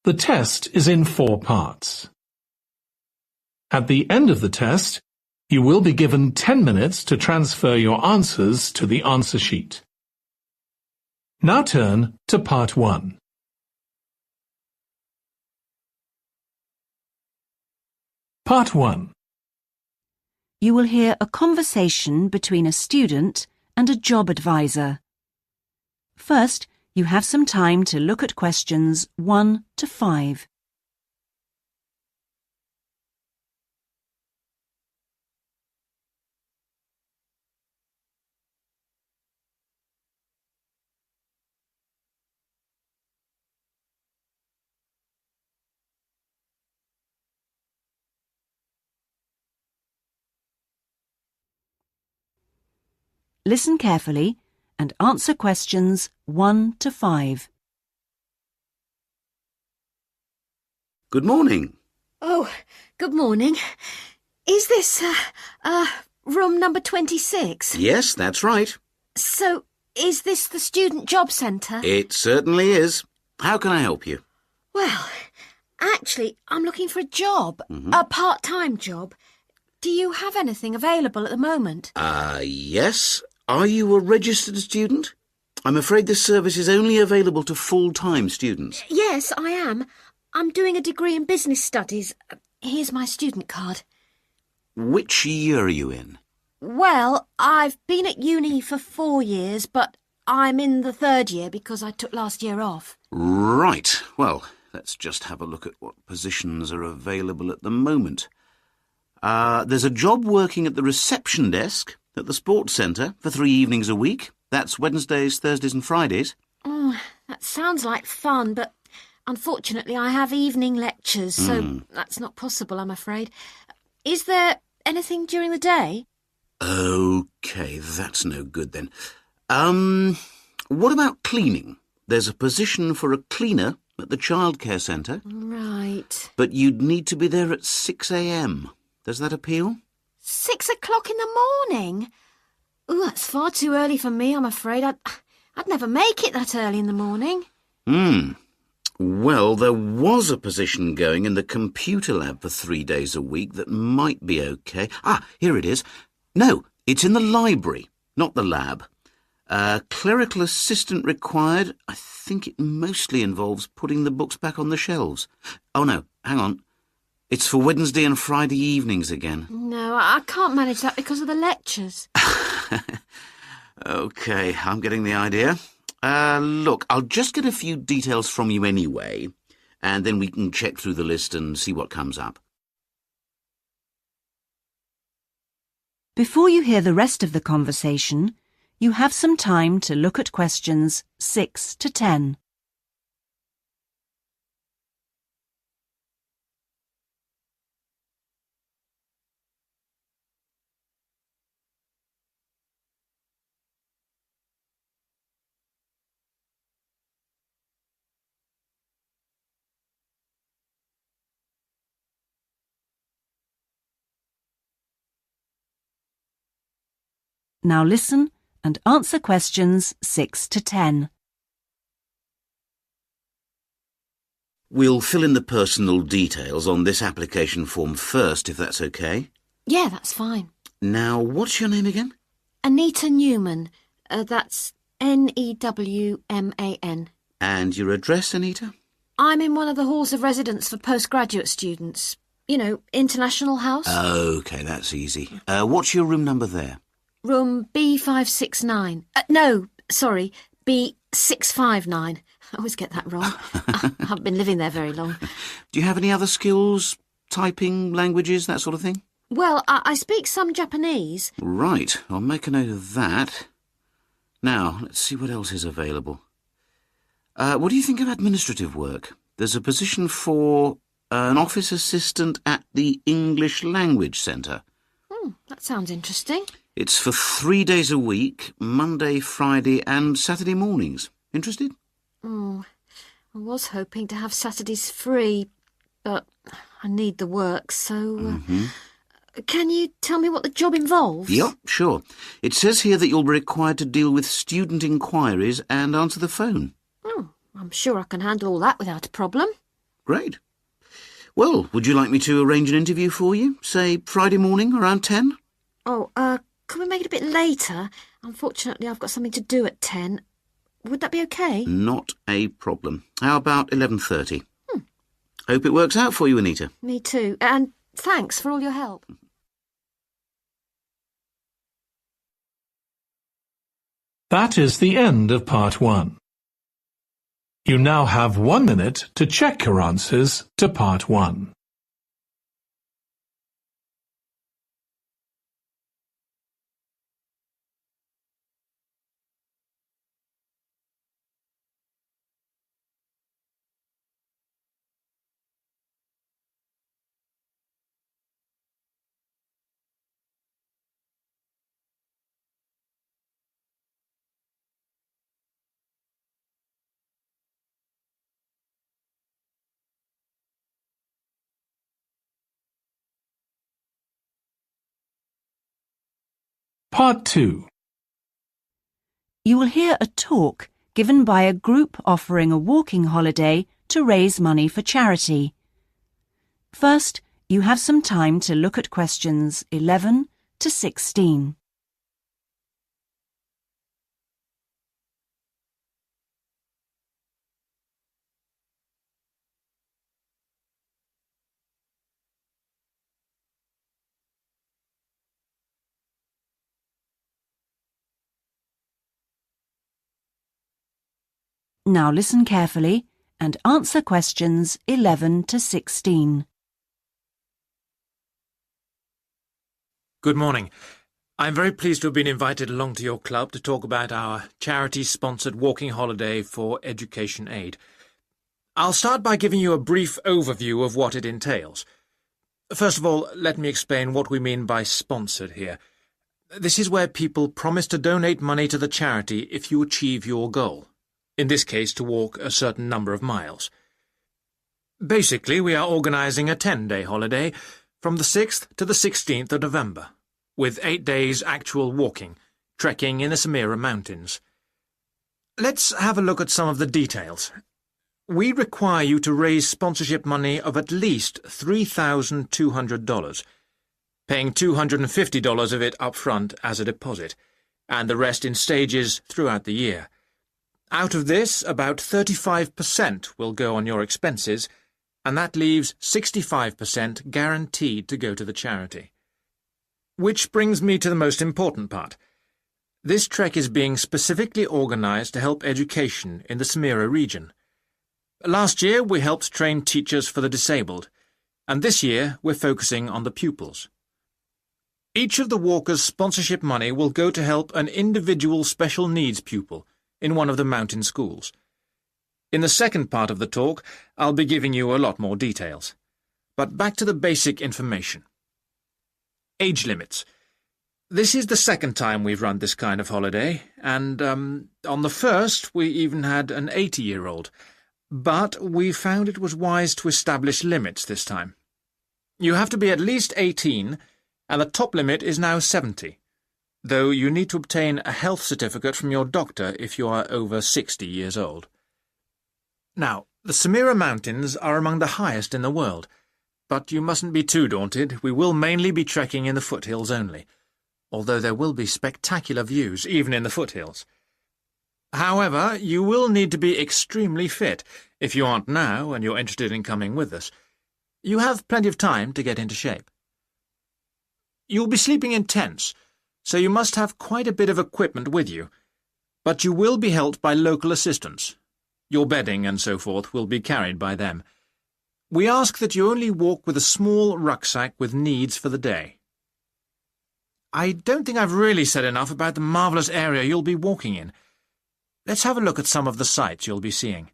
The test is in 4 parts. At the end of the test, you will be given 10 minutes to transfer your answers to the answer sheet. Now turn to Part 1. Part 1. You will hear a conversation between a student and a job advisor. First, you have some time to look at questions 1 to 5. Listen carefully and answer questions 1 to 5. Good morning. Oh, good morning. Is this, room number 26? Yes, that's right. So, is this the Student Job Centre? It certainly is. How can I help you? Well, actually, I'm looking for a job, a part-time job. Do you have anything available at the moment? Yes. Are you a registered student? I'm afraid this service is only available to full-time students. Yes, I am. I'm doing a degree in business studies. Here's my student card. Which year are you in? Well, I've been at uni for 4 years, but I'm in the 3rd year because I took last year off. Right. Well, let's just have a look at what positions are available at the moment. There's a job working at the reception desk at the sports centre for 3 evenings a week. That's Wednesdays, Thursdays and Fridays. Oh, that sounds like fun, but unfortunately I have evening lectures, so that's not possible, I'm afraid. Is there anything during the day? OK, that's no good then. What about cleaning? There's a position for a cleaner at the childcare centre. Right. But you'd need to be there at 6 a.m. Does that appeal? 6 o'clock in the morning? Ooh, that's far too early for me, I'm afraid. I'd never make it that early in the morning. Well, there was a position going in the computer lab for 3 days a week that might be OK. Here it is. No, it's in the library, not the lab. Clerical assistant required. I think it mostly involves putting the books back on the shelves. Oh, no, hang on. It's for Wednesday and Friday evenings again. No, I can't manage that because of the lectures. OK, I'm getting the idea. Look, I'll just get a few details from you anyway, and then we can check through the list and see what comes up. Before you hear the rest of the conversation, you have some time to look at questions 6 to 10. Now listen and answer questions 6 to 10. We'll fill in the personal details on this application form first, if that's OK. Yeah, that's fine. Now, what's your name again? Anita Newman. That's Newman. And your address, Anita? I'm in one of the halls of residence for postgraduate students. You know, International House. OK, that's easy. What's your room number there? Room B569. No, sorry, B659. I always get that wrong. I haven't been living there very long. Do you have any other skills? Typing, languages, that sort of thing? Well, I speak some Japanese. Right, I'll make a note of that. Now, let's see what else is available. What do you think of administrative work? There's a position for an office assistant at the English Language Centre. That sounds interesting. It's for 3 days a week, Monday, Friday and Saturday mornings. Interested? I was hoping to have Saturdays free, but I need the work, so... Can you tell me what the job involves? Yep, sure. It says here that you'll be required to deal with student inquiries and answer the phone. I'm sure I can handle all that without a problem. Great. Well, would you like me to arrange an interview for you? Say Friday morning around 10? Oh, can we make it a bit later? Unfortunately, I've got something to do at 10. Would that be okay? Not a problem. How about 11:30? Hope it works out for you, Anita. Me too. And thanks for all your help. That is the end of part 1. You now have 1 minute to check your answers to part 1. Part 2. You will hear a talk given by a group offering a walking holiday to raise money for charity. First, you have some time to look at questions 11 to 16. Now listen carefully and answer questions 11 to 16. Good morning. I'm very pleased to have been invited along to your club to talk about our charity-sponsored walking holiday for education aid. I'll start by giving you a brief overview of what it entails. First of all, let me explain what we mean by sponsored here. This is where people promise to donate money to the charity if you achieve your goal. In this case, to walk a certain number of miles. Basically, we are organising a 10-day holiday from the 6th to the 16th of November, with 8 days actual walking, trekking in the Samira Mountains. Let's have a look at some of the details. We require you to raise sponsorship money of at least $3,200, paying $250 of it up front as a deposit, and the rest in stages throughout the year. Out of this, about 35% will go on your expenses, and that leaves 65% guaranteed to go to the charity. Which brings me to the most important part. This trek is being specifically organised to help education in the Samira region. Last year we helped train teachers for the disabled, and this year we're focusing on the pupils. Each of the walkers' sponsorship money will go to help an individual special needs pupil in one of the mountain schools. In the second part of the talk, I'll be giving you a lot more details. But back to the basic information. Age limits. This is the second time we've run this kind of holiday, and on the first we even had an 80-year-old. But we found it was wise to establish limits this time. You have to be at least 18, and the top limit is now 70. Though you need to obtain a health certificate from your doctor if you are over 60 years old. Now, the Samira Mountains are among the highest in the world, but you mustn't be too daunted. We will mainly be trekking in the foothills only, although there will be spectacular views even in the foothills. However, you will need to be extremely fit if you aren't now and you're interested in coming with us. You have plenty of time to get into shape. You'll be sleeping in tents, so you must have quite a bit of equipment with you, but you will be helped by local assistants. Your bedding and so forth will be carried by them. We ask that you only walk with a small rucksack with needs for the day. I don't think I've really said enough about the marvellous area you'll be walking in. Let's have a look at some of the sights you'll be seeing.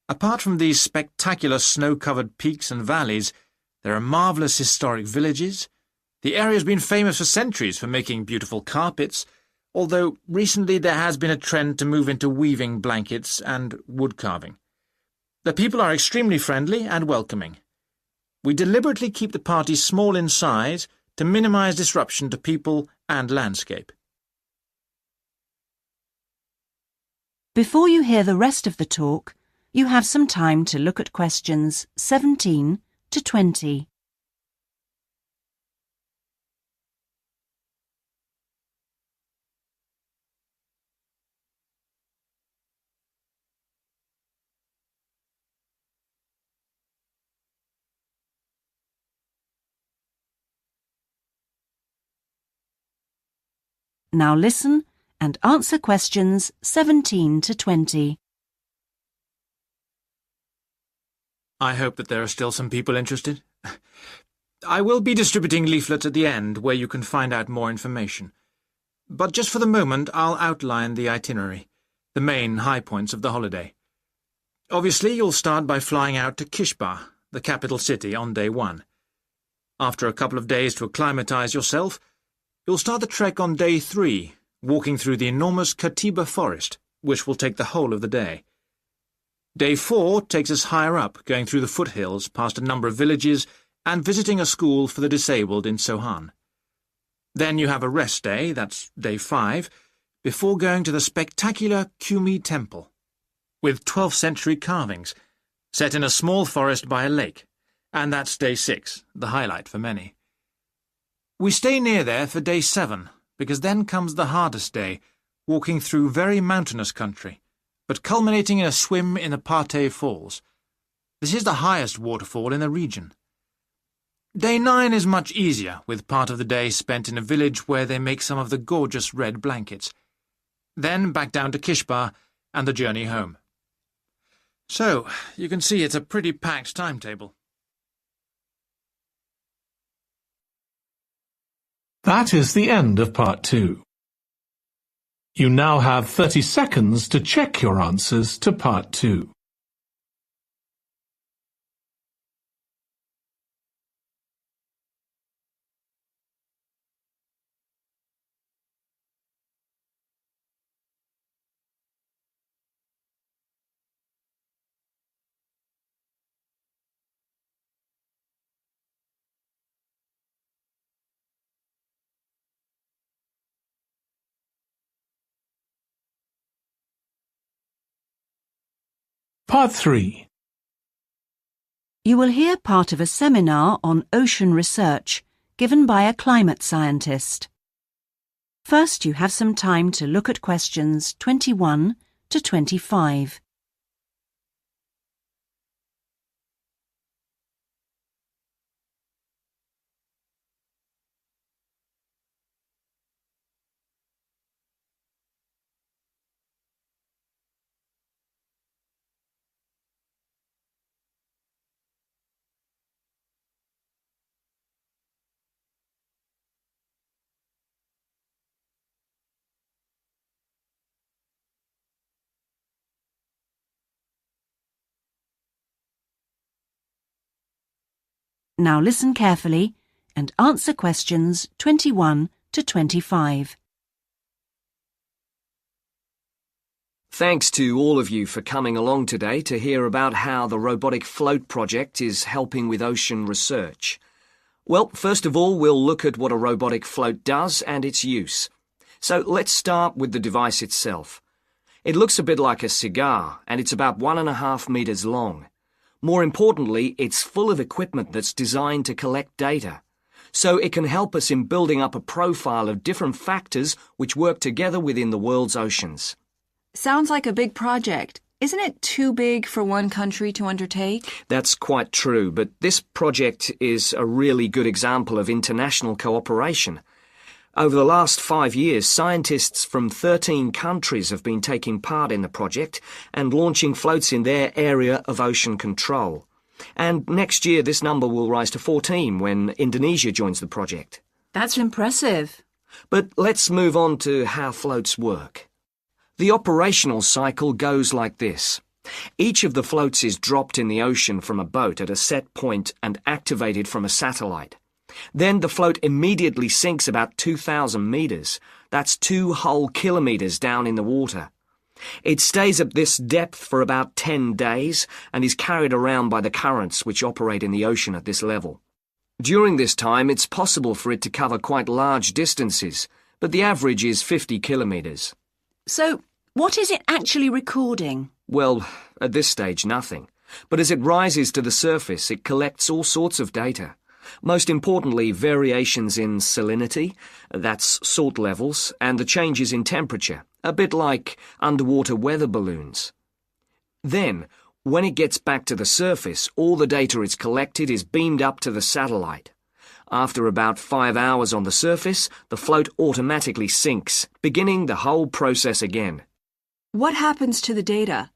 Apart from these spectacular snow-covered peaks and valleys, there are marvellous historic villages. The area's been famous for centuries for making beautiful carpets, although recently there has been a trend to move into weaving blankets and wood carving. The people are extremely friendly and welcoming. We deliberately keep the party small in size to minimise disruption to people and landscape. Before you hear the rest of the talk, you have some time to look at questions 17 to 20. Now listen and answer questions 17 to 20. I hope that there are still some people interested. I will be distributing leaflets at the end where you can find out more information. But just for the moment, I'll outline the itinerary, the main high points of the holiday. Obviously, you'll start by flying out to Kishba, the capital city, on day 1. After a couple of days to acclimatise yourself, you'll start the trek on day 3, walking through the enormous Katiba forest, which will take the whole of the day. Day 4 takes us higher up, going through the foothills, past a number of villages, and visiting a school for the disabled in Sohan. Then you have a rest day, that's day 5, before going to the spectacular Kumi Temple, with 12th century carvings, set in a small forest by a lake, and that's day 6, the highlight for many. We stay near there for day 7, because then comes the hardest day, walking through very mountainous country, but culminating in a swim in the Pate Falls. This is the highest waterfall in the region. Day 9 is much easier, with part of the day spent in a village where they make some of the gorgeous red blankets. Then back down to Kishba and the journey home. So, you can see it's a pretty packed timetable. That is the end of part 2. You now have 30 seconds to check your answers to part 2. Part 3. You will hear part of a seminar on ocean research given by a climate scientist. First, you have some time to look at questions 21 to 25. Now listen carefully and answer questions 21 to 25. Thanks to all of you for coming along today to hear about how the robotic float project is helping with ocean research. Well, first of all, we'll look at what a robotic float does and its use. So let's start with the device itself. It looks a bit like a cigar, and it's about 1.5 meters long. More importantly, it's full of equipment that's designed to collect data. So it can help us in building up a profile of different factors which work together within the world's oceans. Sounds like a big project. Isn't it too big for one country to undertake? That's quite true, but this project is a really good example of international cooperation. Over the last 5 years, scientists from 13 countries have been taking part in the project and launching floats in their area of ocean control. And next year, this number will rise to 14 when Indonesia joins the project. That's impressive. But let's move on to how floats work. The operational cycle goes like this. Each of the floats is dropped in the ocean from a boat at a set point and activated from a satellite. Then the float immediately sinks about 2,000 meters. That's 2 whole kilometers down in the water. It stays at this depth for about 10 days and is carried around by the currents which operate in the ocean at this level. During this time, it's possible for it to cover quite large distances, but the average is 50 kilometers. So, what is it actually recording? Well, at this stage, nothing. But as it rises to the surface, it collects all sorts of data. Most importantly, variations in salinity, that's salt levels, and the changes in temperature, a bit like underwater weather balloons. Then, when it gets back to the surface, all the data it's collected is beamed up to the satellite. After about 5 hours on the surface, the float automatically sinks, beginning the whole process again. What happens to the data?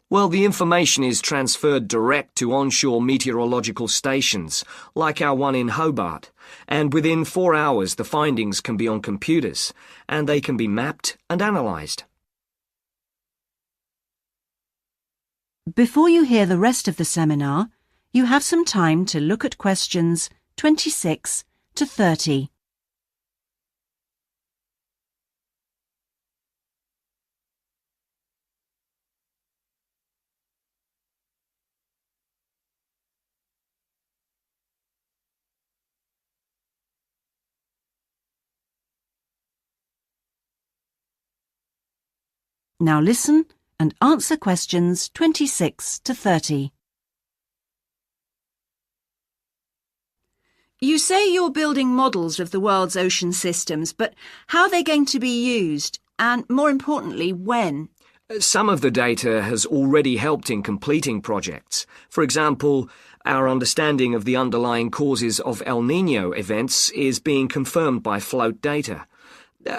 Well, the information is transferred direct to onshore meteorological stations, like our one in Hobart, and within 4 hours the findings can be on computers, and they can be mapped and analysed. Before you hear the rest of the seminar, you have some time to look at questions 26 to 30. Now listen and answer questions 26 to 30. You say you're building models of the world's ocean systems, but how are they going to be used? And more importantly, when? Some of the data has already helped in completing projects. For example, our understanding of the underlying causes of El Niño events is being confirmed by float data.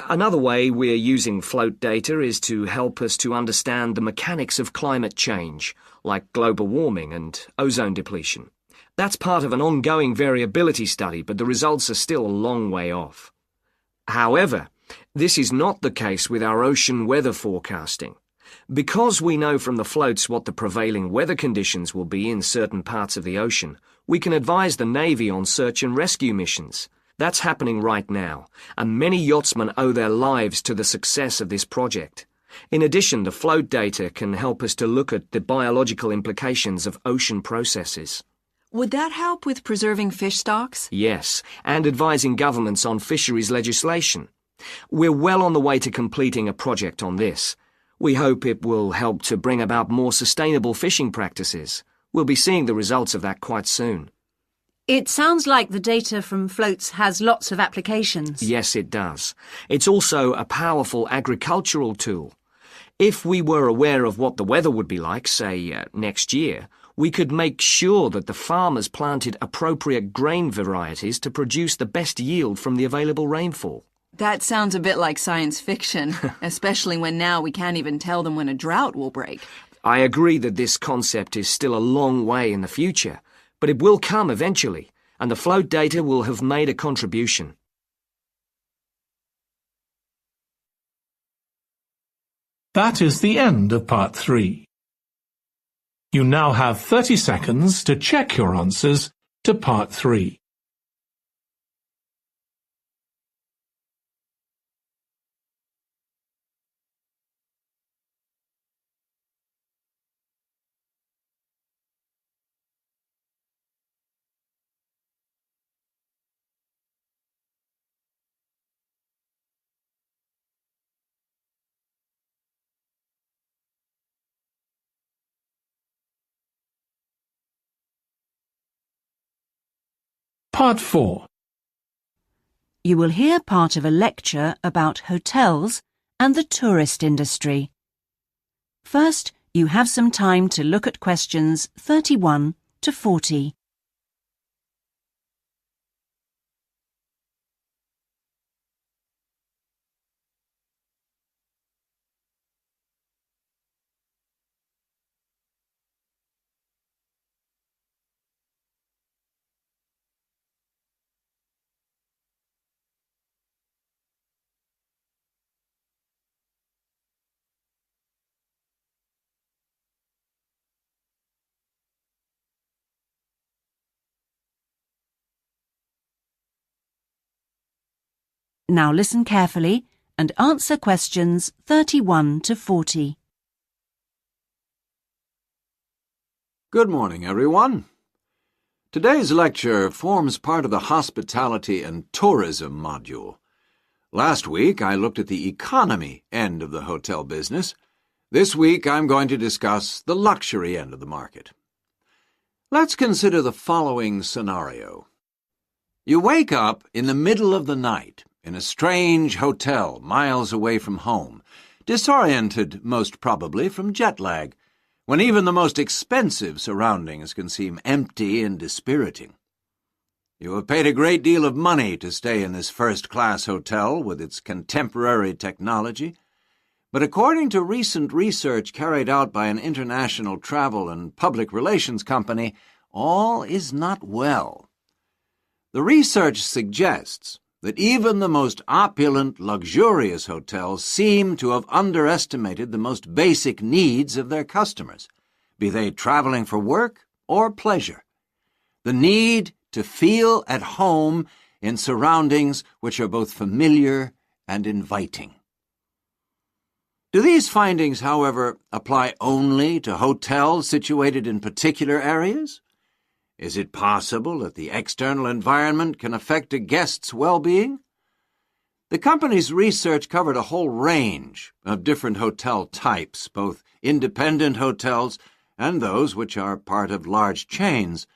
Another way we're using float data is to help us to understand the mechanics of climate change, like global warming and ozone depletion. That's part of an ongoing variability study, but the results are still a long way off. However, this is not the case with our ocean weather forecasting. Because we know from the floats what the prevailing weather conditions will be in certain parts of the ocean, we can advise the Navy on search and rescue missions. That's happening right now, and many yachtsmen owe their lives to the success of this project. In addition, the float data can help us to look at the biological implications of ocean processes. Would that help with preserving fish stocks? Yes, and advising governments on fisheries legislation. We're well on the way to completing a project on this. We hope it will help to bring about more sustainable fishing practices. We'll be seeing the results of that quite soon. It sounds like the data from floats has lots of applications. Yes, it does. It's also a powerful agricultural tool. If we were aware of what the weather would be like, say, next year, we could make sure that the farmers planted appropriate grain varieties to produce the best yield from the available rainfall. That sounds a bit like science fiction, especially when now we can't even tell them when a drought will break. I agree that this concept is still a long way in the future, but it will come eventually, and the float data will have made a contribution. That is the end of part 3. You now have 30 seconds to check your answers to part 3. Part 4. You will hear part of a lecture about hotels and the tourist industry. First, you have some time to look at questions 31 to 40. Now listen carefully and answer questions 31 to 40. Good morning, everyone. Today's lecture forms part of the Hospitality and Tourism module. Last week, I looked at the economy end of the hotel business. This week I'm going to discuss the luxury end of the market. Let's consider the following scenario. You wake up in the middle of the night in a strange hotel miles away from home, disoriented most probably from jet lag, when even the most expensive surroundings can seem empty and dispiriting. You have paid a great deal of money to stay in this first-class hotel with its contemporary technology, but according to recent research carried out by an international travel and public relations company, all is not well. The research suggests that even the most opulent, luxurious hotels seem to have underestimated the most basic needs of their customers, be they traveling for work or pleasure. The need to feel at home in surroundings which are both familiar and inviting. Do these findings, however, apply only to hotels situated in particular areas? Is it possible that the external environment can affect a guest's well-being? The company's research covered a whole range of different hotel types, both independent hotels and those which are part of large chains.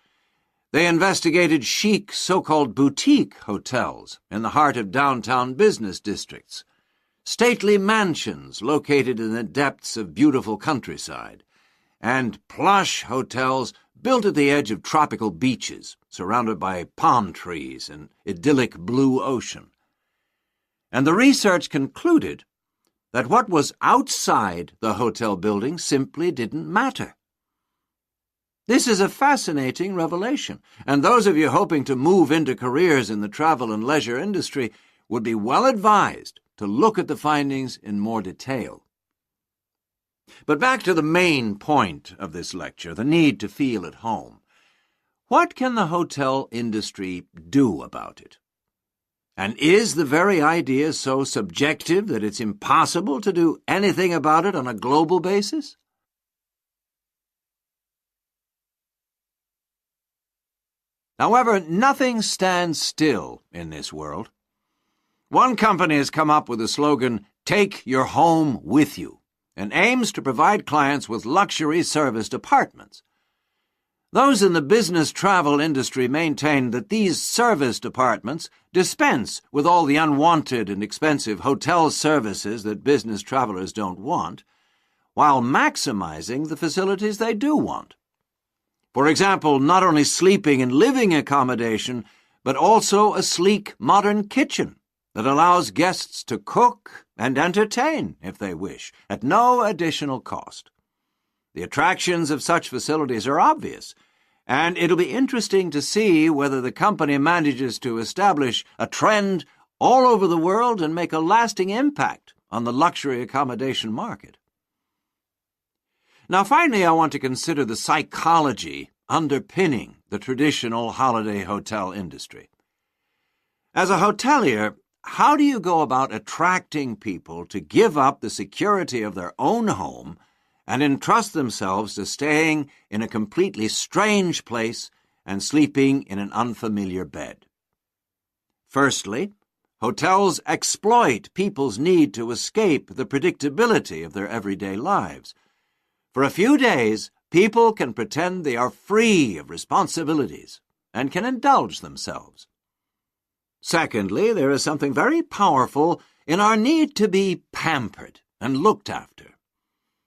They investigated chic so-called boutique hotels in the heart of downtown business districts, stately mansions located in the depths of beautiful countryside, and plush hotels built at the edge of tropical beaches, surrounded by palm trees and idyllic blue ocean. And the research concluded that what was outside the hotel building simply didn't matter. This is a fascinating revelation, and those of you hoping to move into careers in the travel and leisure industry would be well advised to look at the findings in more detail. But back to the main point of this lecture, the need to feel at home. What can the hotel industry do about it? And is the very idea so subjective that it's impossible to do anything about it on a global basis? However, nothing stands still in this world. One company has come up with the slogan, "Take your home with you," and aims to provide clients with luxury serviced apartments. Those in the business travel industry maintain that these serviced apartments dispense with all the unwanted and expensive hotel services that business travelers don't want, while maximizing the facilities they do want. For example, not only sleeping and living accommodation, but also a sleek modern kitchen that allows guests to cook and entertain, if they wish, at no additional cost. The attractions of such facilities are obvious, and it'll be interesting to see whether the company manages to establish a trend all over the world and make a lasting impact on the luxury accommodation market. Now, finally, I want to consider the psychology underpinning the traditional holiday hotel industry. As a hotelier, how do you go about attracting people to give up the security of their own home and entrust themselves to staying in a completely strange place and sleeping in an unfamiliar bed? Firstly, hotels exploit people's need to escape the predictability of their everyday lives. For a few days, people can pretend they are free of responsibilities and can indulge themselves. Secondly, there is something very powerful in our need to be pampered and looked after.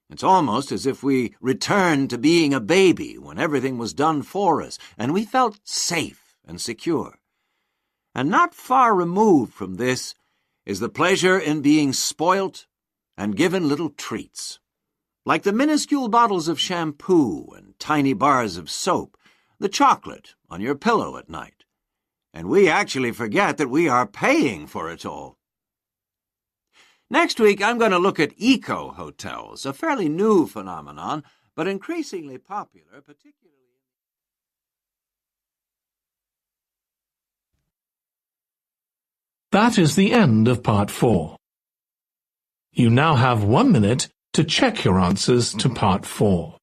It's almost as if we returned to being a baby when everything was done for us and we felt safe and secure. And not far removed from this is the pleasure in being spoilt and given little treats, like the minuscule bottles of shampoo and tiny bars of soap, the chocolate on your pillow at night. And we actually forget that we are paying for it all. Next week, I'm going to look at eco-hotels, a fairly new phenomenon, but increasingly popular, particularly... That is the end of Part 4. You now have 1 minute to check your answers to Part 4.